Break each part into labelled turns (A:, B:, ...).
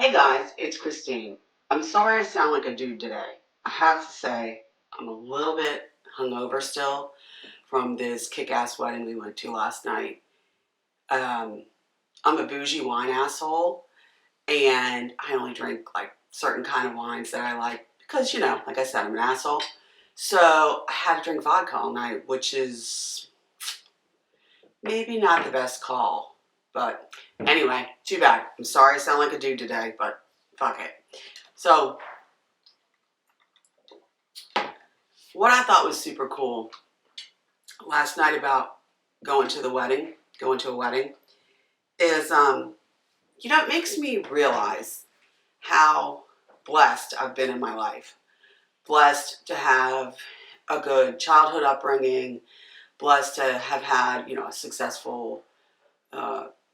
A: Hey guys, it's Christine. I'm sorry I sound like a dude today. I have to say, I'm a little bit hungover still from this kick-ass wedding we went to last night. Um, I'm a bougie wine asshole, and I only drink like certain kind of wines that I like because, like I said, I'm an asshole. So I had to drink vodka all night, which is maybe not the best call. But anyway, too bad. I'm sorry I sound like a dude today, but fuck it. So what I thought was super cool last night about going to a wedding, is, it makes me realize how blessed I've been in my life. Blessed to have a good childhood upbringing, blessed to have had, a successful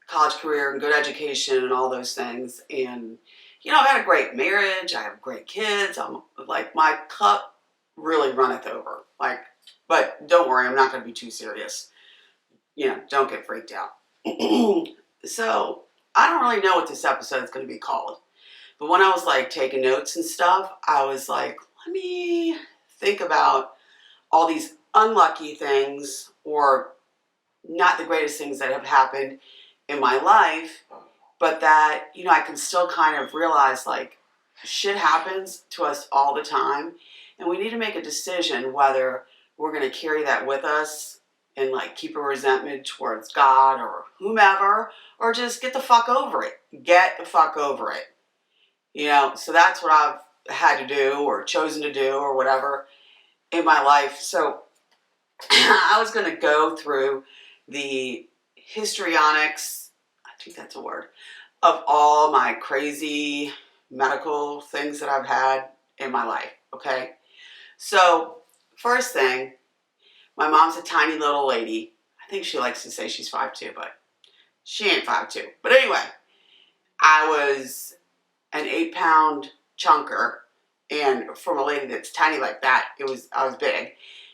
A: college career and good education and all those things. And, I've had a great marriage. I have great kids. I'm like, my cup really runneth over. But don't worry, I'm not going to be too serious. Don't get freaked out. So I don't really know what this episode is going to be called. But when I was like taking notes and stuff, I was like, let me think about all these unlucky things or not the greatest things that have happened in my life, but that, I can still kind of realize like shit happens to us all the time. And we need to make a decision whether we're going to carry that with us and like keep a resentment towards God or whomever, or just get the fuck over it. Get the fuck over it. So that's what I've had to do or chosen to do or whatever in my life. So I was going to go through the histrionics, I think that's a word, of all my crazy medical things that I've had in my life, okay? So, first thing, my mom's a tiny little lady. I think she likes to say she's 5'2", but she ain't 5'2". But anyway, I was an 8-pound chunker, and from a lady that's tiny like that, I was big.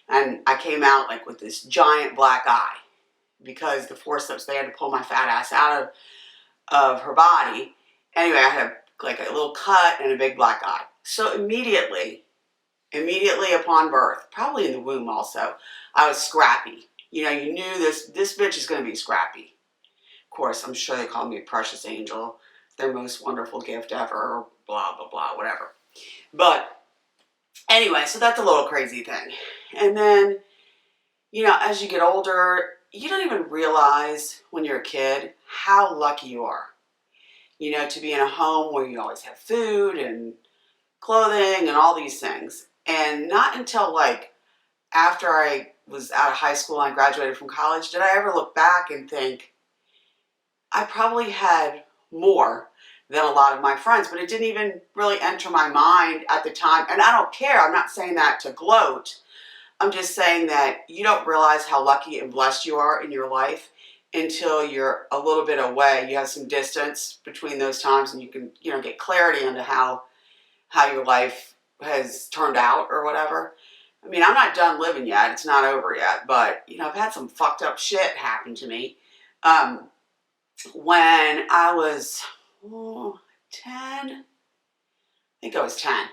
A: And I came out like with this giant black eye because the forceps, they had to pull my fat ass out of her body. Anyway, I had like a little cut and a big black eye. So immediately upon birth, probably in the womb also, I was Scrappy. You knew this bitch is going to be Scrappy. Of course, I'm sure they called me a precious angel, their most wonderful gift ever, blah, blah, blah, whatever. But anyway, so that's a little crazy thing. And then, as you get older, you don't even realize when you're a kid how lucky you are. To be in a home where you always have food and clothing and all these things. And not until like after I was out of high school and I graduated from college did I ever look back and think I probably had more than a lot of my friends, but it didn't even really enter my mind at the time. And I don't care. I'm not saying that to gloat. I'm just saying that you don't realize how lucky and blessed you are in your life until you're a little bit away. You have some distance between those times and you can, get clarity into how your life has turned out or whatever. I mean, I'm not done living yet. It's not over yet. But, I've had some fucked up shit happen to me. When I was 10, I think I was 10,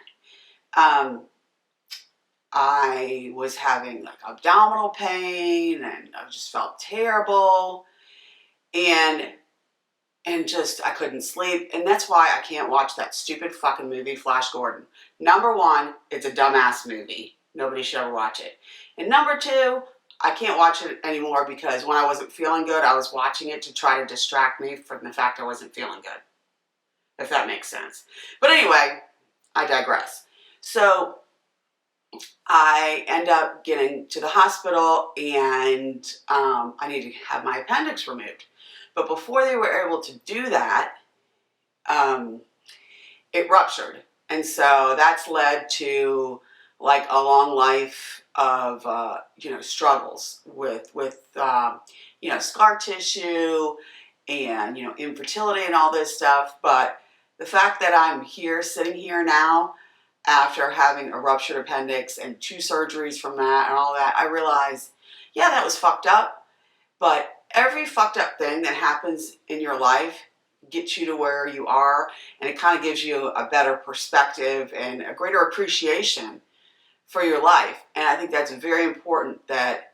A: I was having like abdominal pain and I just felt terrible and just I couldn't sleep. And that's why I can't watch that stupid fucking movie, Flash Gordon. Number one, it's a dumbass movie. Nobody should ever watch it. And number two, I can't watch it anymore because when I wasn't feeling good, I was watching it to try to distract me from the fact I wasn't feeling good. If that makes sense. But anyway, I digress. So I end up getting to the hospital and I need to have my appendix removed. But before they were able to do that, it ruptured. And so that's led to like a long life of, struggles with scar tissue and, infertility and all this stuff. But the fact that I'm here, sitting here now, after having a ruptured appendix and 2 surgeries from that and all that, I realized, yeah, that was fucked up. But every fucked up thing that happens in your life get you to where you are, and it kind of gives you a better perspective and a greater appreciation for your life. And I think that's very important, that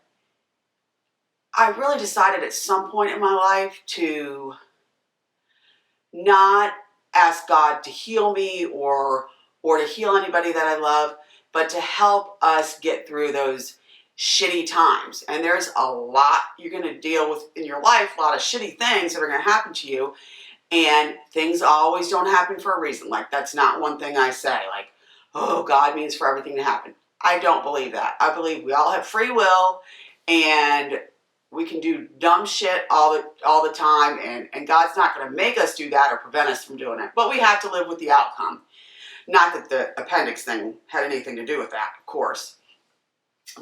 A: I really decided at some point in my life to not ask God to heal me or to heal anybody that I love, but to help us get through those shitty times. And there's a lot you're going to deal with in your life, a lot of shitty things that are going to happen to you, and things always don't happen for a reason. Like, that's not one thing I say, like, oh, God means for everything to happen. I don't believe that. I believe we all have free will, and we can do dumb shit all the time, and God's not going to make us do that or prevent us from doing it. But we have to live with the outcome. Not that the appendix thing had anything to do with that, of course.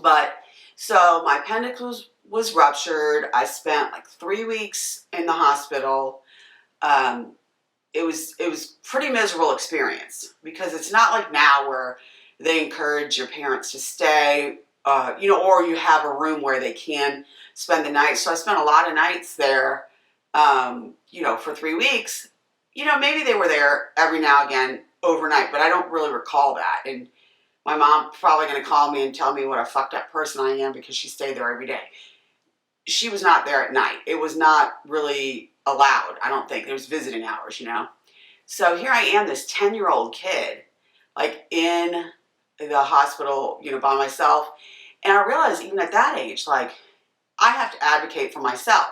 A: But so my appendix was ruptured. I spent like 3 weeks in the hospital. It was pretty miserable experience, because it's not like now where they encourage your parents to stay, or you have a room where they can spend the night. So I spent a lot of nights there, for 3 weeks. Maybe they were there every now and again overnight, but I don't really recall that. And my mom's probably going to call me and tell me what a fucked up person I am because she stayed there every day. She was not there at night. It was not really allowed, I don't think. There was visiting hours, So here I am, this 10-year-old kid, like in the hospital, by myself. And I realized even at that age, like, I have to advocate for myself.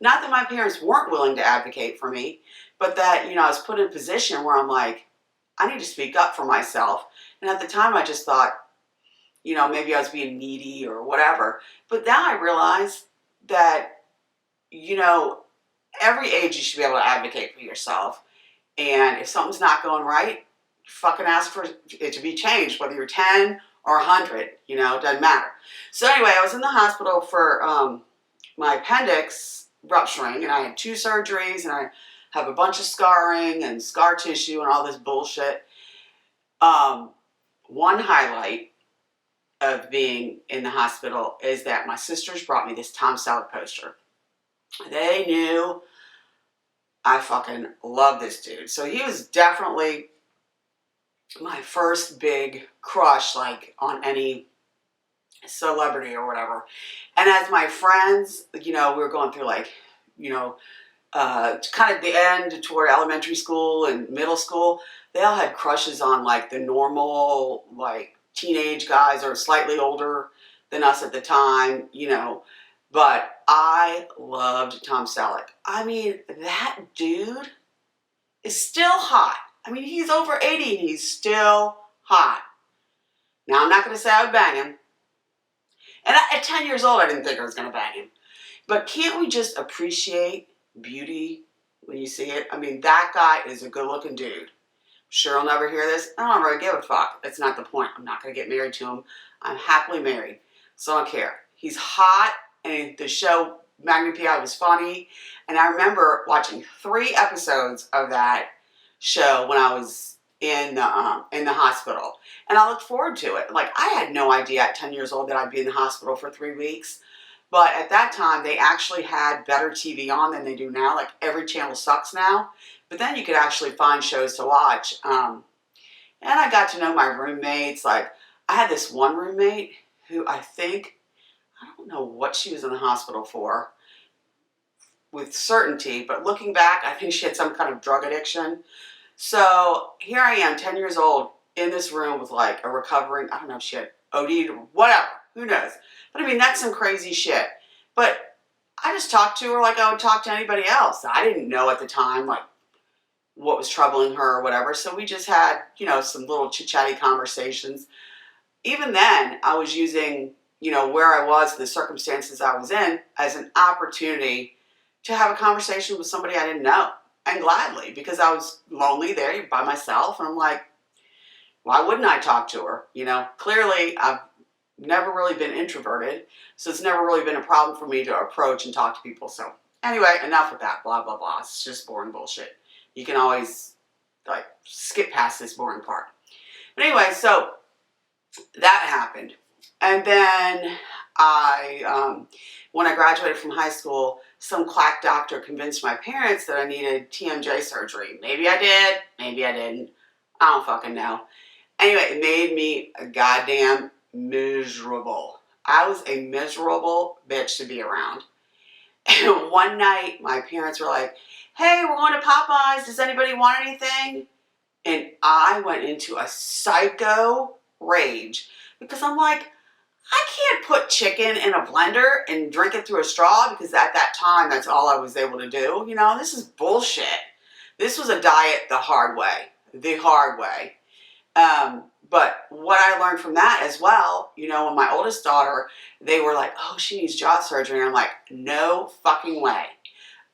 A: Not that my parents weren't willing to advocate for me, but that, I was put in a position where I'm like, I need to speak up for myself. And at the time I just thought, maybe I was being needy or whatever. But now I realize that, every age you should be able to advocate for yourself. And if something's not going right, fucking ask for it to be changed, whether you're 10 or 100, it doesn't matter. So anyway, I was in the hospital for my appendix rupturing, and I had 2 surgeries, and I have a bunch of scarring and scar tissue and all this bullshit. One highlight of being in the hospital is that my sisters brought me this Tom Selleck poster. They knew I fucking love this dude. So he was definitely my first big crush, like, on any celebrity or whatever. And as my friends, we were going through, like, kind of the end toward elementary school and middle school, they all had crushes on, like, the normal, like, teenage guys or slightly older than us at the time, But I loved Tom Selleck. I mean, that dude is still hot. I mean, he's over 80 and he's still hot. Now, I'm not going to say I would bang him. And at 10 years old, I didn't think I was going to bang him. But can't we just appreciate beauty when you see it? I mean, that guy is a good-looking dude. Sure, I'll never hear this. I don't really give a fuck. That's not the point. I'm not going to get married to him. I'm happily married, so I don't care. He's hot, and the show Magnum P.I. was funny. And I remember watching 3 episodes of that show when I was in the hospital. And I looked forward to it. Like, I had no idea at 10 years old that I'd be in the hospital for 3 weeks. But at that time, they actually had better TV on than they do now. Like, every channel sucks now. But then you could actually find shows to watch. And I got to know my roommates. Like, I had this one roommate who I don't know what she was in the hospital for with certainty. But looking back, I think she had some kind of drug addiction. So here I am, 10 years old, in this room with, like, a recovering, I don't know if she had OD'd or whatever. Who knows? But I mean, that's some crazy shit. But I just talked to her like I would talk to anybody else. I didn't know at the time, like, what was troubling her or whatever. So we just had, some little chit-chatty conversations. Even then, I was using, where I was and the circumstances I was in as an opportunity to have a conversation with somebody I didn't know. And gladly, because I was lonely there by myself. And I'm like, why wouldn't I talk to her? Clearly I've never really been introverted. So it's never really been a problem for me to approach and talk to people. So anyway, enough with that. Blah, blah, blah. It's just boring bullshit. You can always, like, skip past this boring part. But anyway, so that happened. And then when I graduated from high school, some quack doctor convinced my parents that I needed TMJ surgery. Maybe I did, maybe I didn't. I don't fucking know. Anyway, it made me a goddamn miserable. I was a miserable bitch to be around. And one night, my parents were like, hey, we're going to Popeyes. Does anybody want anything? And I went into a psycho rage because I'm like, I can't put chicken in a blender and drink it through a straw because at that time, that's all I was able to do. You know, this is bullshit. This was a diet the hard way. The hard way. But what I learned from that as well, you know, when my oldest daughter, they were like, oh, she needs jaw surgery. And I'm like, no fucking way.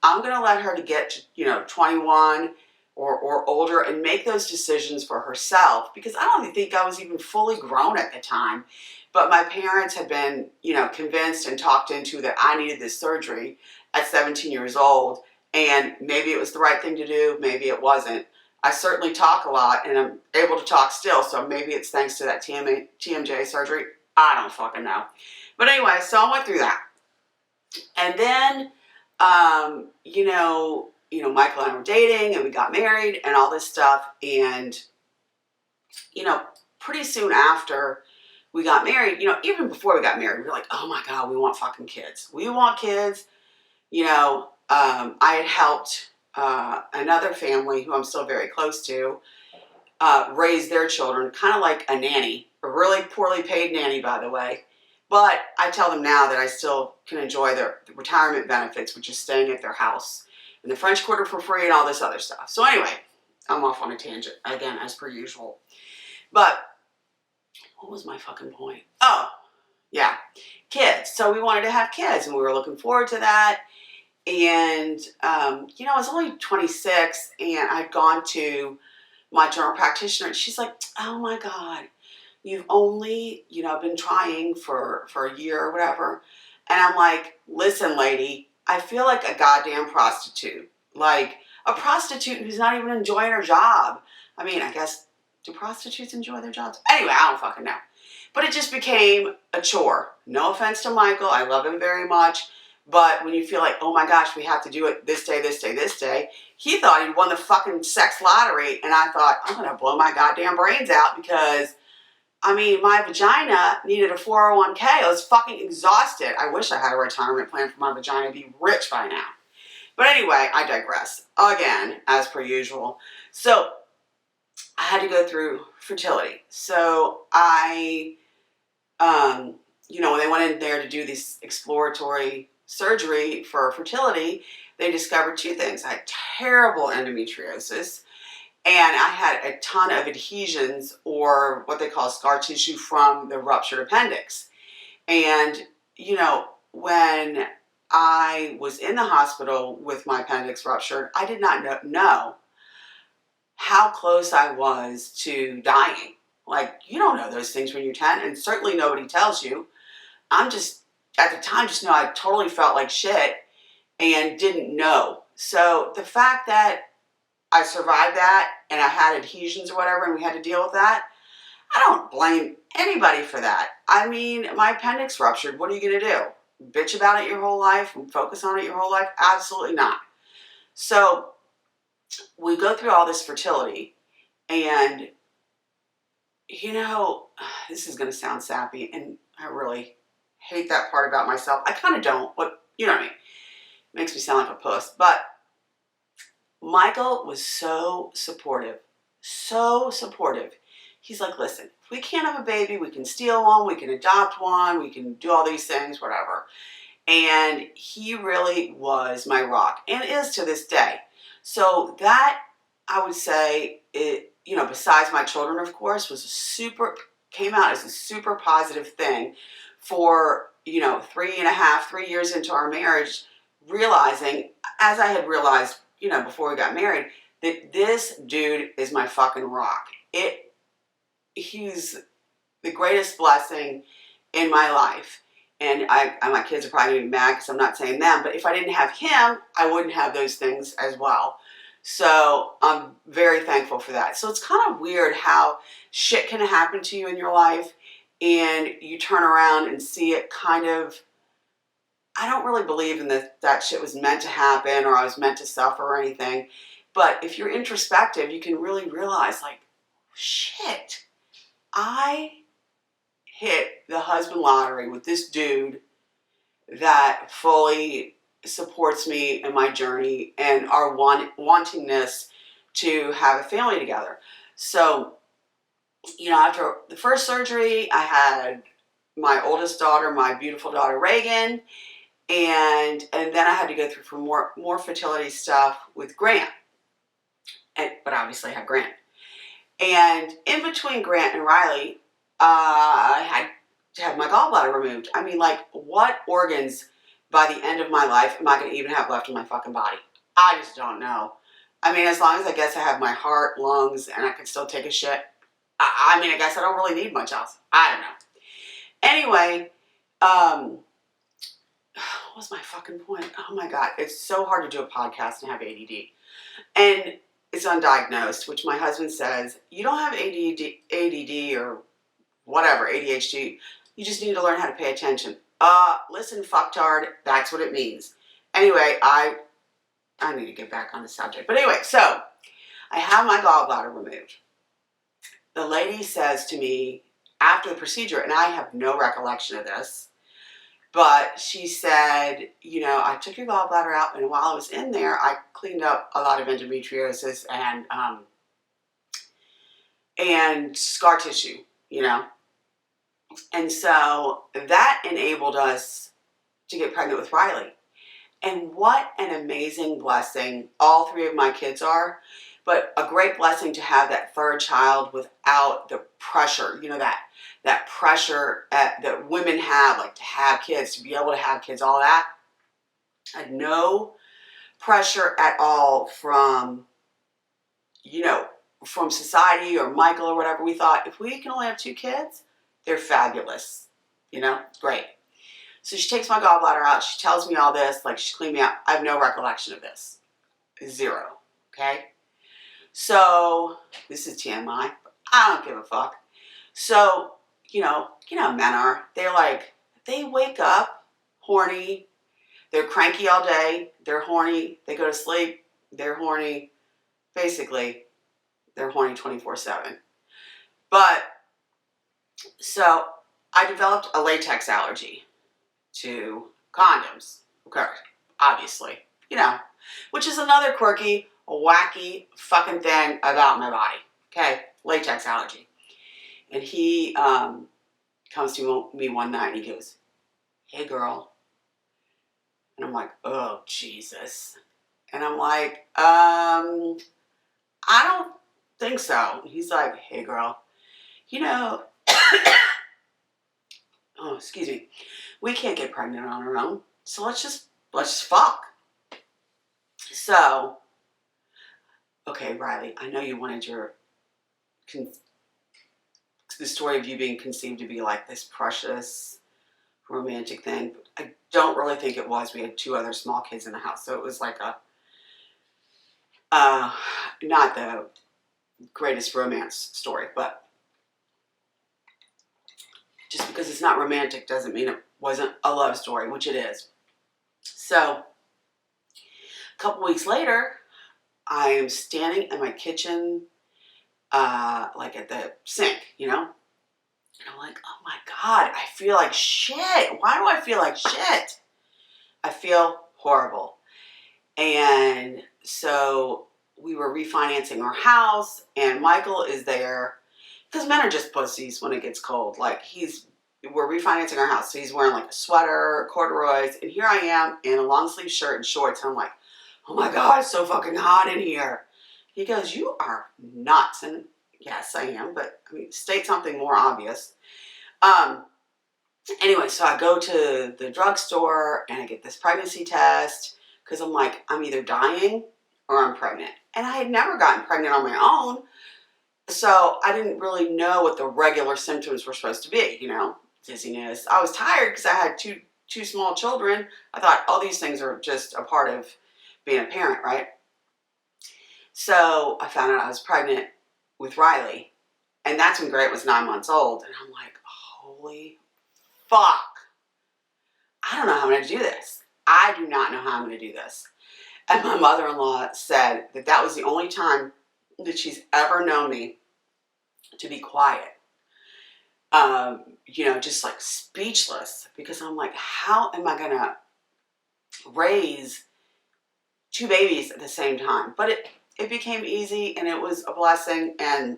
A: I'm going to let her to get to, you know, 21 or older and make those decisions for herself because I don't even think I was even fully grown at the time. But my parents had been, you know, convinced and talked into that I needed this surgery at 17 years old. And maybe it was the right thing to do. Maybe it wasn't. I certainly talk a lot and I'm able to talk still. So maybe it's thanks to that TMJ surgery. I don't fucking know. But anyway, so I went through that. And then, you know, Michael and I were dating and we got married and all this stuff. And, you know, pretty soon after we got married, you know, even before we got married, we were like, oh my God, we want fucking kids. We want kids. You know, I had helped another family who I'm still very close to raise their children, kind of like a nanny, a really poorly paid nanny, by the way. But I tell them now that I still can enjoy their retirement benefits, which is staying at their house in the French Quarter for free and all this other stuff. So anyway, I'm off on a tangent again, as per usual. But what was my fucking point? Oh, yeah, kids. So we wanted to have kids and we were looking forward to that. And, you know, I was only 26 and I'd gone to my general practitioner and she's like, oh my God, you've only, you know, been trying for a year or whatever. And I'm like, listen, lady, I feel like a goddamn prostitute. Like a prostitute who's not even enjoying her job. I mean, I guess, do prostitutes enjoy their jobs? Anyway, I don't fucking know. But it just became a chore. No offense to Michael. I love him very much. But when you feel like, oh my gosh, we have to do it this day, this day, this day, he thought he won the fucking sex lottery. And I thought, I'm going to blow my goddamn brains out because, I mean, my vagina needed a 401k. I was fucking exhausted. I wish I had a retirement plan for my vagina to be rich by now. But anyway, I digress. Again, as per usual. So I had to go through fertility. So I, you know, when they went in there to do this exploratory surgery for fertility, they discovered two things. I had terrible endometriosis and I had a ton of adhesions or what they call scar tissue from the ruptured appendix. And, you know, when I was in the hospital with my appendix ruptured, I did not know how close I was to dying. Like, you don't know those things when you're 10, and certainly nobody tells you. I'm just, at the time, just know I totally felt like shit and didn't know. So the fact that I survived that and I had adhesions or whatever and we had to deal with that, I don't blame anybody for that. I mean, my appendix ruptured. What are you going to do? Bitch about it your whole life and focus on it your whole life? Absolutely not. So we go through all this fertility and, you know, this is going to sound sappy and I really hate that part about myself. I kind of don't, but you know what I mean. It makes me sound like a puss. But Michael was so supportive. So supportive. He's like, listen, if we can't have a baby, we can steal one, we can adopt one, we can do all these things, whatever. And he really was my rock and is to this day. So that, I would say, it, you know, besides my children, of course, came out as a super positive thing for, you know, 3 years into our marriage, realizing, as I had realized, you know, before we got married, that this dude is my fucking rock. He's the greatest blessing in my life. And my kids are probably going to be mad because I'm not saying them, but if I didn't have him, I wouldn't have those things as well. So I'm very thankful for that. So it's kind of weird how shit can happen to you in your life and you turn around and see it kind of I don't really believe in that shit was meant to happen or I was meant to suffer or anything. But if you're introspective, you can really realize, like, shit, I hit the husband lottery with this dude that fully supports me in my journey and our wantingness to have a family together. So, after the first surgery, I had my oldest daughter, my beautiful daughter Reagan, and then I had to go through for more fertility stuff with Grant, but obviously I had Grant. And in between Grant and Riley, I had to have my gallbladder removed. I mean, like, what organs by the end of my life am I going to even have left in my fucking body? I just don't know. I mean, as long as I guess I have my heart, lungs, and I can still take a shit, I guess I don't really need much else. I don't know. Anyway, what was my fucking point? Oh my God, it's so hard to do a podcast and have ADD. And it's undiagnosed, which my husband says, you don't have ADD or whatever, ADHD. You just need to learn how to pay attention. Listen, fucktard, that's what it means. Anyway, I need to get back on the subject. But anyway, so I have my gallbladder removed. The lady says to me after the procedure, and I have no recollection of this, but she said, I took your gallbladder out, and while I was in there, I cleaned up a lot of endometriosis and scar tissue, And so that enabled us to get pregnant with Riley. And what an amazing blessing all three of my kids are. But a great blessing to have that third child without the pressure, that pressure that women have, like to have kids, to be able to have kids, all that. I had no pressure at all from society or Michael or whatever. We thought, if we can only have 2 kids, they're fabulous, great. So she takes my gallbladder out. She tells me all this, like she cleaned me out. I have no recollection of this. 0, okay? So, this is TMI, but I don't give a fuck. So, men are. They wake up horny. They're cranky all day. They're horny. They go to sleep. They're horny. Basically, they're horny 24/7. But, so, I developed a latex allergy to condoms. Okay, obviously. Which is another quirky, wacky fucking thing about my body. Okay, latex allergy. And he comes to me one night and he goes, "Hey girl." And I'm like, "Oh, Jesus." And I'm like, I don't think so. And he's like, "Hey girl, oh, excuse me, we can't get pregnant on our own. So let's just fuck." So, okay, Riley, I know you wanted the story of you being conceived to be like this precious romantic thing, but I don't really think it was. We had 2 other small kids in the house, so it was like not the greatest romance story, but just because it's not romantic doesn't mean it wasn't a love story, which it is. So, a couple weeks later, I am standing in my kitchen, like at the sink, And I'm like, oh my God, I feel like shit. Why do I feel like shit? I feel horrible. And so we were refinancing our house, and Michael is there, because men are just pussies when it gets cold. We're refinancing our house, so he's wearing like a sweater, corduroys, and here I am in a long sleeve shirt and shorts, and I'm like, oh my God, it's so fucking hot in here. He goes, "You are nuts." And yes, I am, but state something more obvious. Anyway, so I go to the drugstore and I get this pregnancy test because I'm like, I'm either dying or I'm pregnant. And I had never gotten pregnant on my own, so I didn't really know what the regular symptoms were supposed to be, dizziness. I was tired because I had two small children. I thought, all these things are just a part of being a parent, right? So I found out I was pregnant with Riley, and that's when Grant was 9 months old, and I'm like, holy fuck. I don't know how I'm going to do this. I do not know how I'm going to do this. And my mother-in-law said that that was the only time that she's ever known me to be quiet. Just like speechless, because I'm like, how am I going to raise two babies at the same time? But it became easy, and it was a blessing. And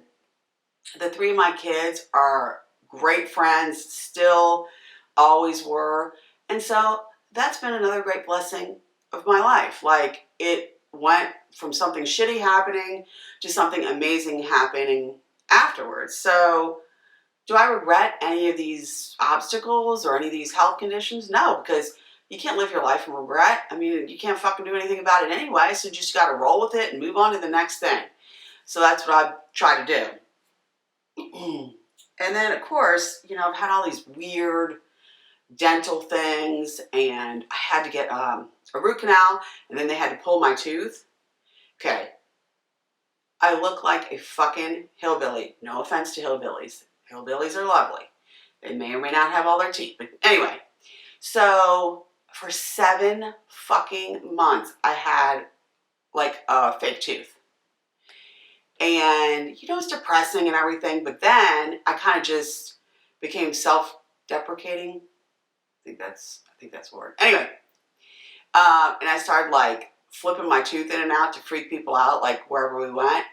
A: the three of my kids are great friends, still always were. And so that's been another great blessing of my life. Like, it went from something shitty happening to something amazing happening afterwards. So do I regret any of these obstacles or any of these health conditions? No, because you can't live your life in regret. I mean, you can't fucking do anything about it anyway, so you just got to roll with it and move on to the next thing. So that's what I try to do. And then, of course, I've had all these weird dental things, and I had to get a root canal, and then they had to pull my tooth. Okay, I look like a fucking hillbilly. No offense to hillbillies. Hillbillies are lovely. They may or may not have all their teeth. But anyway, so for 7 fucking months, I had like a fake tooth. And, it's depressing and everything. But then I kind of just became self-deprecating. I think that's the word. Anyway, and I started like flipping my tooth in and out to freak people out, like wherever we went.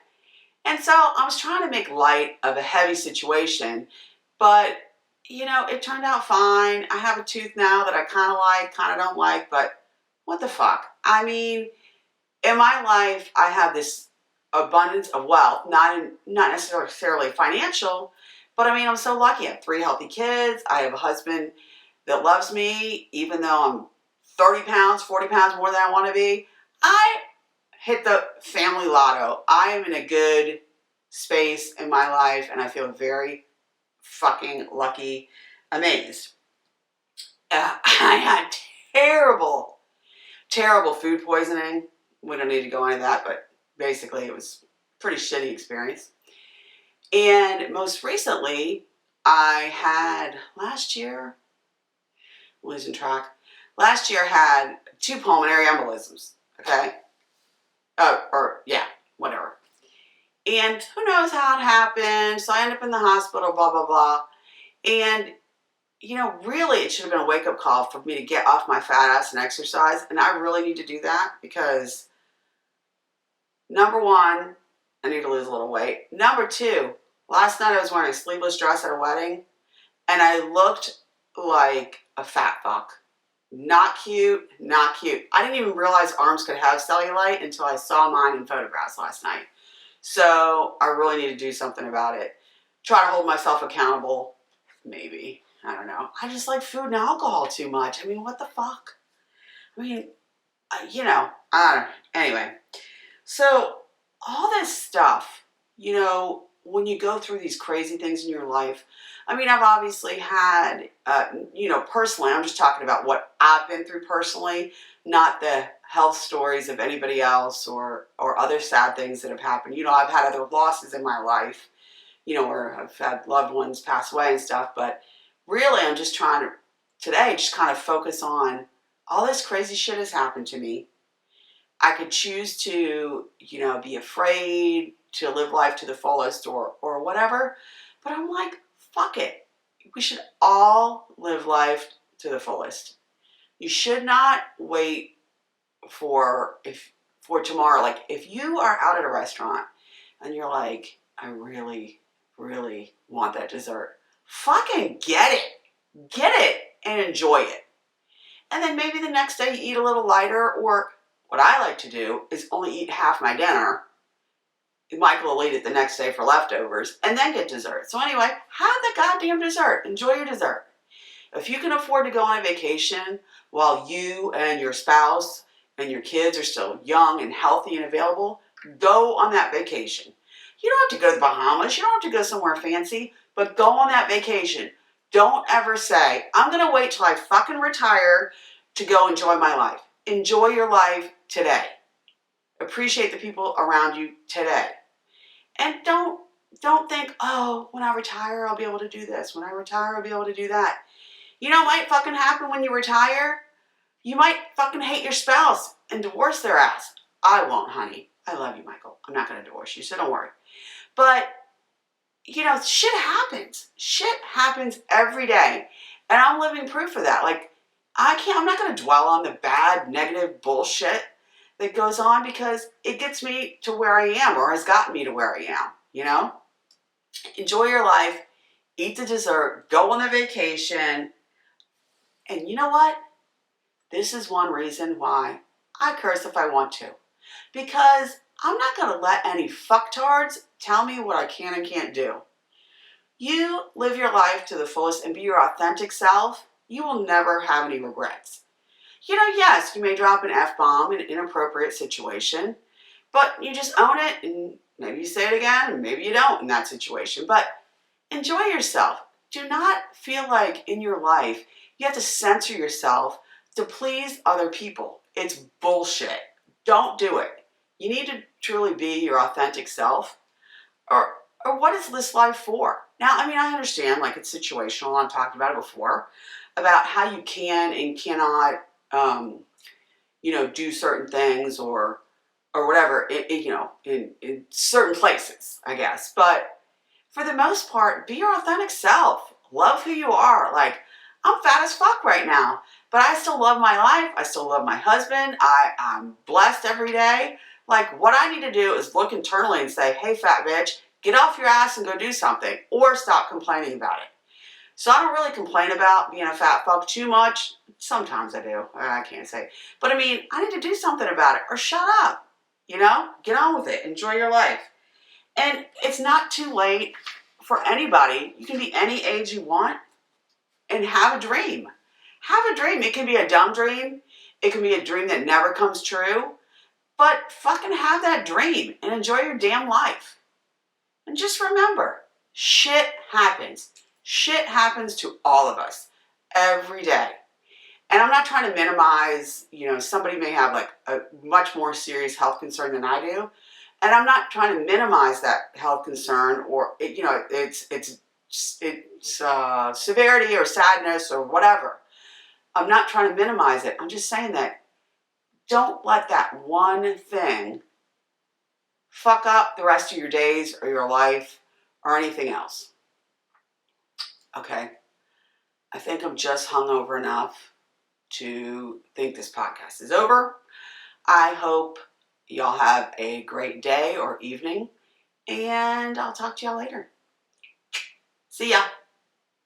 A: And so I was trying to make light of a heavy situation, but, it turned out fine. I have a tooth now that I kind of like, kind of don't like, but what the fuck? I mean, in my life, I have this abundance of wealth, not necessarily financial, but I mean, I'm so lucky. I have 3 healthy kids. I have a husband that loves me, even though I'm 30 pounds, 40 pounds more than I want to be. I hit the family lotto. I am in a good space in my life, and I feel very fucking lucky, amazed. I had terrible, terrible food poisoning. We don't need to go into that, but basically it was a pretty shitty experience. And most recently, I had last year, I'm losing track. Last year I had 2 pulmonary embolisms, okay? Whatever. And who knows how it happened. So I ended up in the hospital, blah, blah, blah. And, really it should have been a wake-up call for me to get off my fat ass and exercise. And I really need to do that because, number 1, I need to lose a little weight. Number 2, last night I was wearing a sleeveless dress at a wedding, and I looked like a fat fuck. Not cute, not cute. I didn't even realize arms could have cellulite until I saw mine in photographs last night. So I really need to do something about it. Try to hold myself accountable, maybe. I don't know. I just like food and alcohol too much. I mean, what the fuck? I mean, I don't know. Anyway, so all this stuff, when you go through these crazy things in your life, I mean, I've obviously had, personally, I'm just talking about what I've been through personally, not the health stories of anybody else or other sad things that have happened. I've had other losses in my life, where I've had loved ones pass away and stuff, but really I'm just trying to, today, just kind of focus on all this crazy shit has happened to me. I could choose to, be afraid to live life to the fullest or whatever, but I'm like, fuck it. We should all live life to the fullest. You should not wait for tomorrow. Like, if you are out at a restaurant and you're like, I really, really want that dessert, fucking get it and enjoy it. And then maybe the next day you eat a little lighter, or what I like to do is only eat half my dinner. Michael will eat it the next day for leftovers, and then get dessert. So anyway, have the goddamn dessert. Enjoy your dessert. If you can afford to go on a vacation while you and your spouse and your kids are still young and healthy and available, go on that vacation. You don't have to go to the Bahamas. You don't have to go somewhere fancy, but go on that vacation. Don't ever say, I'm going to wait till I fucking retire to go enjoy my life. Enjoy your life today. Appreciate the people around you today. And don't think, oh, when I retire, I'll be able to do this. When I retire, I'll be able to do that. You know what might fucking happen when you retire? You might fucking hate your spouse and divorce their ass. I won't, honey. I love you, Michael. I'm not going to divorce you, so don't worry. But, you know, shit happens. Shit happens every day. And I'm living proof of that. Like, I'm not going to dwell on the bad, negative bullshit that goes on because it gets me to where I am or has gotten me to where I am, you know? Enjoy your life. Eat the dessert. Go on the vacation. And you know what? This is one reason why I curse if I want to. Because I'm not going to let any fucktards tell me what I can and can't do. You live your life to the fullest and be your authentic self. You will never have any regrets. You know, yes, you may drop an F-bomb in an inappropriate situation, but you just own it and maybe you say it again and maybe you don't in that situation. But enjoy yourself. Do not feel like in your life you have to censor yourself to please other people. It's bullshit. Don't do it. You need to truly be your authentic self. Or what is this life for? Now, I mean, I understand, like, it's situational. I've talked about it before, about how you can and cannot, you know, do certain things or whatever, you know, in certain places, I guess. But for the most part, be your authentic self. Love who you are. Like, I'm fat as fuck right now, but I still love my life. I still love my husband. I'm blessed every day. Like, what I need to do is look internally and say, hey, fat bitch, get off your ass and go do something, or stop complaining about it. So I don't really complain about being a fat fuck too much. Sometimes I do. I can't say. But I mean, I need to do something about it, or shut up. You know? Get on with it. Enjoy your life. And it's not too late for anybody. You can be any age you want and have a dream. Have a dream. It can be a dumb dream. It can be a dream that never comes true. But fucking have that dream and enjoy your damn life. And just remember, shit happens. Shit happens to all of us every day. And I'm not trying to minimize, you know, somebody may have like a much more serious health concern than I do. And I'm not trying to minimize that health concern or, you know, it's severity or sadness or whatever. I'm not trying to minimize it. I'm just saying that don't let that one thing fuck up the rest of your days or your life or anything else. Okay? I think I'm just hungover enough to think this podcast is over. I hope y'all have a great day or evening, and I'll talk to y'all later. See ya.